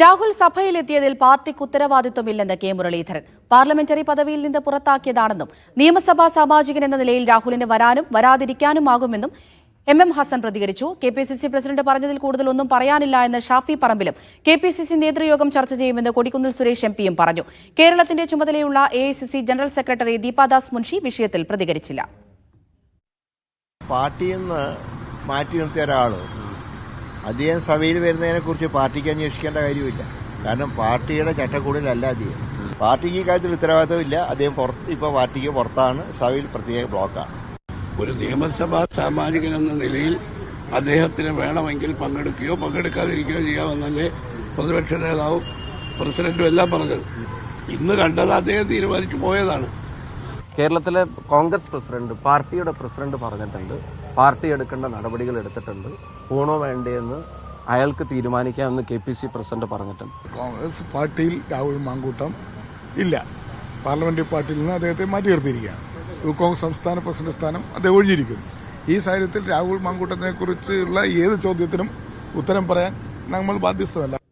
രാഹുൽ സഭയിലെത്തിയതിൽ പാർട്ടിക്ക് ഉത്തരവാദിത്വമില്ലെന്ന് K Muraleedharan. Parliamentary പദവിയിൽ നിന്ന് പുറത്താക്കിയതാണെന്നും നിയമസഭാ സാമാജികൻ എന്ന നിലയിൽ രാഹുലിന് വരാനും വരാതിരിക്കാനുമാകുമെന്നും എം ഹസൻ പ്രതികരിച്ചു. കെപിസിസി പ്രസിഡന്റ് പറഞ്ഞതിൽ കൂടുതൽ ഒന്നും പറയാനില്ല എന്ന് ഷാഫി പറമ്പിലും കെപിസിസി നേതൃയോഗം ചർച്ച ചെയ്യുമെന്ന് കൊടിക്കുന്നിൽ സുരേഷ് എംപിയും പറഞ്ഞു. കേരളത്തിന്റെ ചുമതലയുള്ള AICC general secretary Deepa Das Munshi വിഷയത്തിൽ പ്രതികരിച്ചില്ല. പാർട്ടിയിൽ നിന്ന് മാറ്റി നിർത്തിയ ഒരാള് അദ്ദേഹം സഭയിൽ വരുന്നതിനെക്കുറിച്ച് പാർട്ടിക്ക് അന്വേഷിക്കേണ്ട കാര്യമില്ല. കാരണം പാർട്ടിയുടെ ചട്ടക്കൂടിലല്ല അദ്ദേഹം. പാർട്ടിക്ക് ഈ കാര്യത്തിൽ ഉത്തരവാദിത്തമില്ല. അദ്ദേഹം ഇപ്പോൾ പാർട്ടിക്ക് പുറത്താണ്, സഭയിൽ പ്രത്യേക ബ്ലോക്കാണ്. ഒരു നിയമസഭാ സാമാജികൻ എന്ന നിലയിൽ അദ്ദേഹത്തിന് വേണമെങ്കിൽ പങ്കെടുക്കുകയോ പങ്കെടുക്കാതിരിക്കുകയോ ചെയ്യാമെന്നല്ലേ പ്രതിപക്ഷ നേതാവും പ്രസിഡന്റും എല്ലാം പറഞ്ഞത്. ഇന്ന് കണ്ടത് അദ്ദേഹം തീരുമാനിച്ചു പോയതാണ്. കേരളത്തിലെ കോൺഗ്രസ് പ്രസിഡന്റ്, പാർട്ടിയുടെ പ്രസിഡന്റ് പറഞ്ഞിട്ടുണ്ട്, പാർട്ടി എടുക്കേണ്ട നടപടികൾ എടുത്തിട്ടുണ്ട്. പോണോ വേണ്ടേന്ന് അയാൾക്ക് തീരുമാനിക്കാമെന്ന് കെപിസിസി പ്രസിഡന്റ് പറഞ്ഞിട്ടുണ്ട്. കോൺഗ്രസ് പാർട്ടിയിൽ രാഹുൽ മാങ്കൂട്ടം ഇല്ല. പാർലമെന്ററി പാർട്ടിയിൽ നിന്ന് അദ്ദേഹത്തെ മാറ്റി നിർത്തിയിരിക്കുകയാണ്. കോൺഗ്രസ് സംസ്ഥാന പ്രസിഡന്റ് സ്ഥാനം അദ്ദേഹം ഒഴിഞ്ഞിരിക്കുന്നു. ഈ സാഹചര്യത്തിൽ രാഹുൽ മാങ്കൂട്ടത്തിനെ കുറിച്ചുള്ള ഏത് ചോദ്യത്തിനും ഉത്തരം പറയാൻ നമ്മൾ ബാധ്യസ്ഥമല്ല.